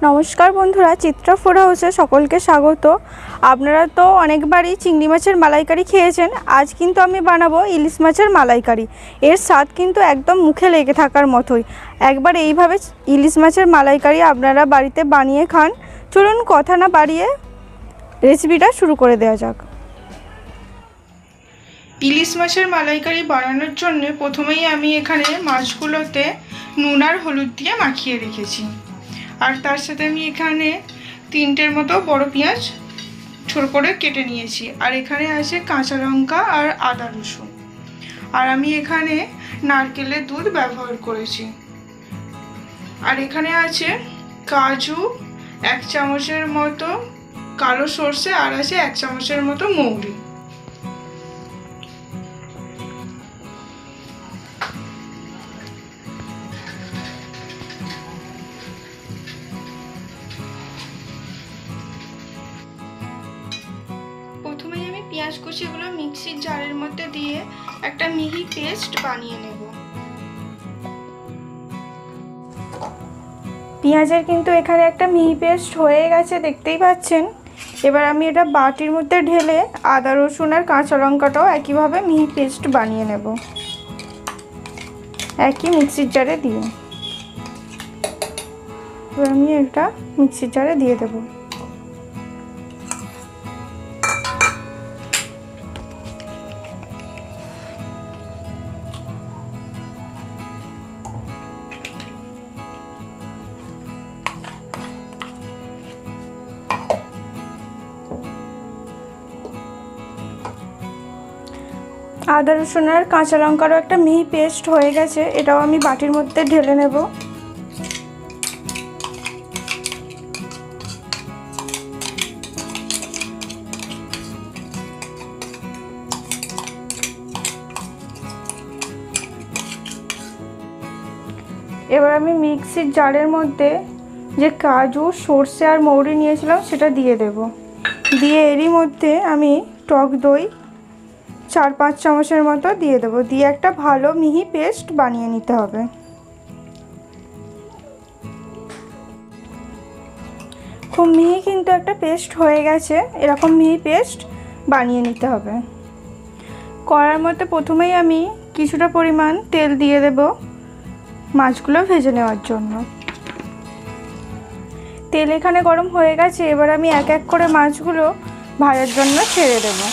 নমস্কার বন্ধুরা, চিত্রা ফুড হাউসে সকলকে স্বাগত। আপনারা তো অনেকবারই চিংড়ি মাছের মালাইকারি খেয়েছেন। আজ কিন্তু আমি বানাবো ইলিশ মাছের মালাইকারি। এর স্বাদ কিন্তু একদম মুখে লেগে থাকার মতোই। একবার এইভাবে ইলিশ মাছের মালাইকারি আপনারা বাড়িতে বানিয়ে খান। চলুন কথা না বাড়িয়ে রেসিপিটা শুরু করে দেওয়া যাক। ইলিশ মাছের মালাইকারি বানানোর জন্য প্রথমেই আমি এখানে মাছগুলোতে নুন আর হলুদ দিয়ে মাখিয়ে রেখেছি। আর তার সাথে আমি এখানে 3টের মতো বড় পেঁয়াজ ছোট করে কেটে নিয়েছি। আর এখানে আছে কাঁচা লঙ্কা আর আদা রসুন। আর আমি এখানে নারকেলের দুধ ব্যবহার করেছি। আর এখানে আছে কাজু 1 চামচের মতো, কালো সর্ষে আর আছে 1 চামচের মতো মৌরি। প্রথমেই আমি পেঁয়াজ কুচিগুলো মিক্সির জারের মধ্যে দিয়ে একটা মিহি পেস্ট বানিয়ে নেব। পেঁয়াজের কিন্তু এখানে একটা মিহি পেস্ট হয়ে গেছে, দেখতেই পাচ্ছেন। এবার আমি এটা বাটির মধ্যে ঢেলে আদা রসুন আর কাঁচা লঙ্কাটাও একইভাবে মিহি পেস্ট বানিয়ে নেব, একই মিক্সির জারে দিয়ে। এবার আমি এটা মিক্সির জারে দিয়ে দেবো। আদা রসুন আর কাঁচা লঙ্কারও একটা মিহি পেস্ট হয়ে গেছে, এটাও আমি বাটির মধ্যে ঢেলে নেব। এবার আমি মিক্সির জারের মধ্যে যে কাজু সর্ষে আর মৌরি নিয়েছিলাম সেটা দিয়ে দেব। দিয়ে এরই মধ্যে আমি টক দই 4-5 চামচের মতো দিয়ে দেবো। দিয়ে একটা ভালো মিহি পেস্ট বানিয়ে নিতে হবে। খুব মিহি কিন্তু একটা পেস্ট হয়ে গেছে, এরকম মিহি পেস্ট বানিয়ে নিতে হবে। কড়ার মধ্যে প্রথমেই আমি কিছুটা পরিমাণ তেল দিয়ে দেব মাছগুলো ভেজে নেওয়ার জন্য। তেল এখানে গরম হয়ে গেছে, এবার আমি এক এক করে মাছগুলো ভাজার জন্য ছেড়ে দেবো।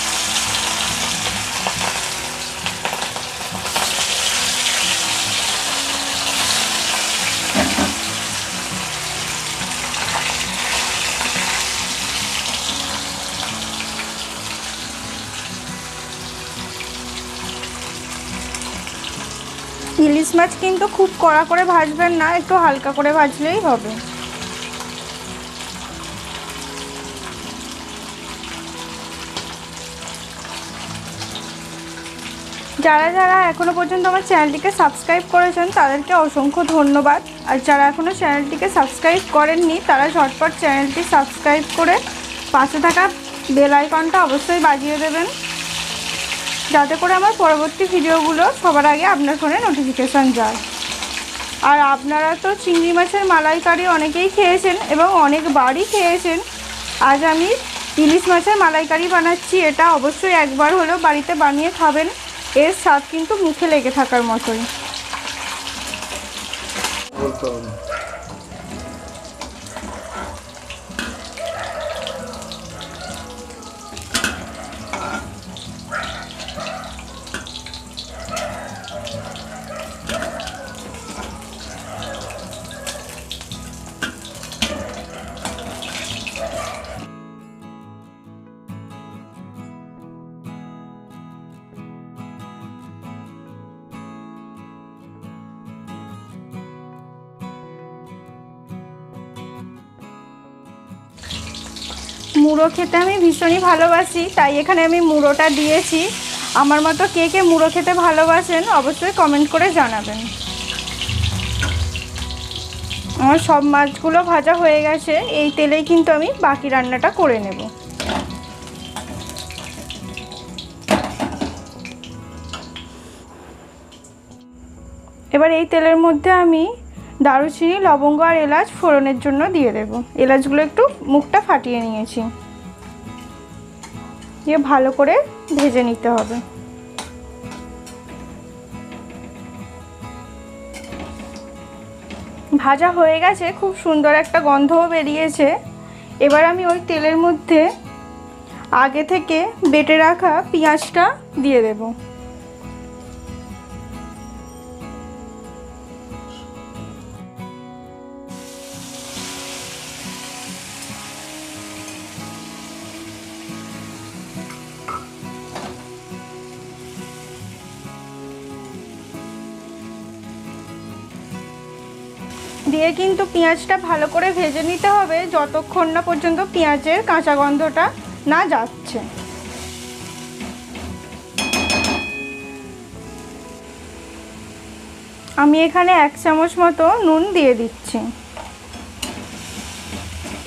ইলিশ মাছ কিন্তু খুব কড়া করে ভাজবেন না, একটু হালকা করে ভাজলেই হবে। যারা যারা এখনও পর্যন্ত আমার চ্যানেলটিকে সাবস্ক্রাইব করেছেন তাদেরকে অসংখ্য ধন্যবাদ। আর যারা এখনও চ্যানেলটিকে সাবস্ক্রাইব করেননি তারা ঝটপট চ্যানেলটি সাবস্ক্রাইব করে পাশে থাকা বেল আইকনটা অবশ্যই বাজিয়ে দেবেন, যাতে করে আমার পরবর্তী ভিডিওগুলো সবার আগে আপনার ফোনে নোটিফিকেশান যায়। আর আপনারা তো চিংড়ি মাছের মালাইকারি অনেকেই খেয়েছেন এবং অনেকবারই খেয়েছেন। আজ আমি ইলিশ মাছের মালাইকারি বানাচ্ছি, এটা অবশ্যই একবার হলেও বাড়িতে বানিয়ে খাবেন। এর স্বাদ কিন্তু মুখে লেগে থাকার মতোই। মুড়ো খেতে আমি ভীষণই ভালোবাসি, তাই এখানে আমি মুড়োটা দিয়েছি। আমার মতো কে কে মুড়ো খেতে ভালোবাসেন অবশ্যই কমেন্ট করে জানাবেন। আমার সব মাছগুলো ভাজা হয়ে গেছে, এই তেলেই কিন্তু আমি বাকি রান্নাটা করে নেব। এবার এই তেলের মধ্যে আমি দারুচিনি, লবঙ্গ আর এলাচ ফোড়নের জন্য দিয়ে দেব। এলাচগুলো একটু মুখটা ফাটিয়ে নিয়েছি, দিয়ে ভালো করে ভেজে নিতে হবে। ভাজা হয়ে গেছে, খুব সুন্দর একটা গন্ধও বেরিয়েছে। এবার আমি ওই তেলের মধ্যে আগে থেকে বেটে রাখা পেঁয়াজটা দিয়ে দেব। দিয়ে কিন্তু পেঁয়াজটা ভালো করে ভেজে নিতে হবে যতক্ষণ না পর্যন্ত পেঁয়াজের কাঁচা গন্ধটা না যাচ্ছে। আমি এখানে 1 চামচ মতো নুন দিয়ে দিচ্ছি,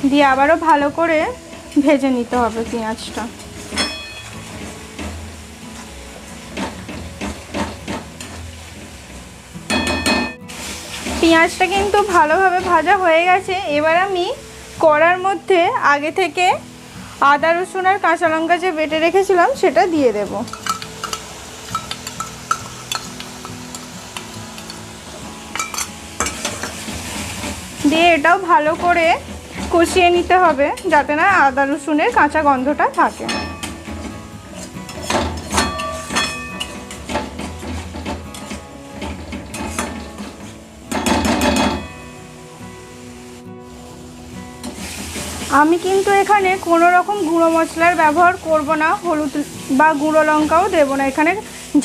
দিয়ে আবারও ভালো করে ভেজে নিতে হবে পেঁয়াজটা। পেঁয়াজটা কিন্তু ভালোভাবে ভাজা হয়ে গেছে। এবার আমি কড়ার মধ্যে আগে থেকে আদা রসুন আর কাঁচা লঙ্কা যে বেটে রেখেছিলাম সেটা দিয়ে দেব। দিয়ে এটাও ভালো করে কষিয়ে নিতে হবে যাতে না আদা রসুনের কাঁচা গন্ধটা থাকে। আমি কিন্তু এখানে কোনো রকম গুঁড়ো মশলার ব্যবহার করব না, হলুদ বা গুঁড়ো লঙ্কাও দেব না। এখানে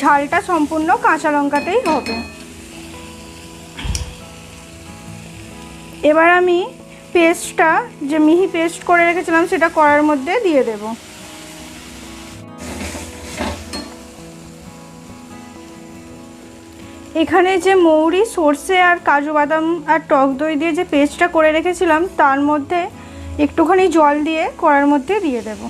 ঝালটা সম্পূর্ণ কাঁচা লঙ্কাতেই হবে। এবার আমি পেস্টটা যে মিহি পেস্ট করে রেখেছিলাম সেটা কড়ার মধ্যে দিয়ে দেব। এখানে যে মৌরি, সর্ষে আর কাজু বাদাম আর টক দই দিয়ে যে পেস্টটা করে রেখেছিলাম তার মধ্যে একটুখানি জল দিয়ে কড়ার মধ্যে দিয়ে দেব।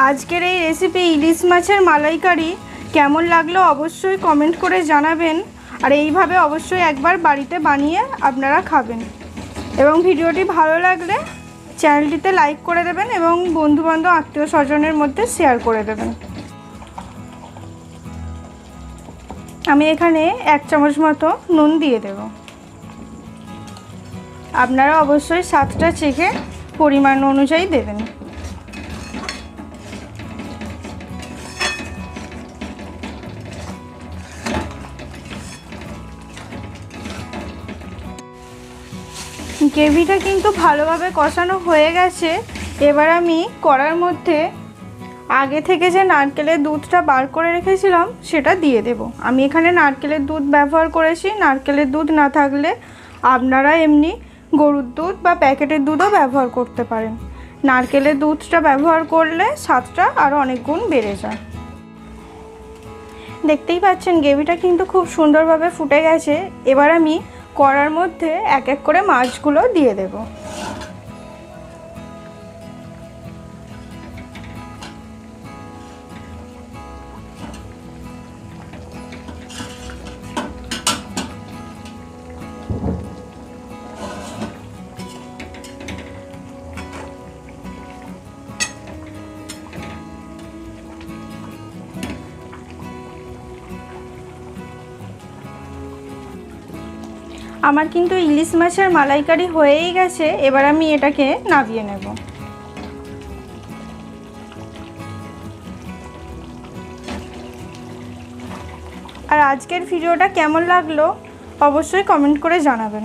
আজকের এই রেসিপি ইলিশ মাছের মালাইকারি কেমন লাগলো অবশ্যই কমেন্ট করে জানাবেন। আর এইভাবে অবশ্যই একবার বাড়িতে বানিয়ে আপনারা খাবেন। এবং ভিডিওটি ভালো লাগলে চ্যানেলটিতে লাইক করে দেবেন এবং বন্ধুবান্ধব আত্মীয় স্বজনের মধ্যে শেয়ার করে দেবেন। আমি এখানে 1 চামচ মতো নুন দিয়ে দেব। আপনারা অবশ্যই স্বাদটা চেখে পরিমাণ অনুযায়ী দেবেন। গ্রেভিটা কিন্তু ভালোভাবে কষানো হয়ে গেছে। এবার আমি কড়ার মধ্যে আগে থেকে যে নারকেলের দুধটা বার করে রেখেছিলাম সেটা দিয়ে দেব। আমি এখানে নারকেলের দুধ ব্যবহার করেছি। নারকেলের দুধ না থাকলে আপনারা এমনি গরুর দুধ বা প্যাকেটের দুধও ব্যবহার করতে পারেন। নারকেলের দুধটা ব্যবহার করলে স্বাদটা আরও অনেক গুণ বেড়ে যায়। দেখতেই পাচ্ছেন গ্রেভিটা কিন্তু খুব সুন্দরভাবে ফুটে গেছে। এবার আমি কড়ার মধ্যে এক এক করে মাছগুলো দিয়ে দেব। আমার কিন্তু ইলিশ মাছের মালাইকারি হয়েই গেছে। এবার আমি এটাকে নামিয়ে নেব। আর আজকের ভিডিওটা কেমন লাগলো অবশ্যই কমেন্ট করে জানাবেন।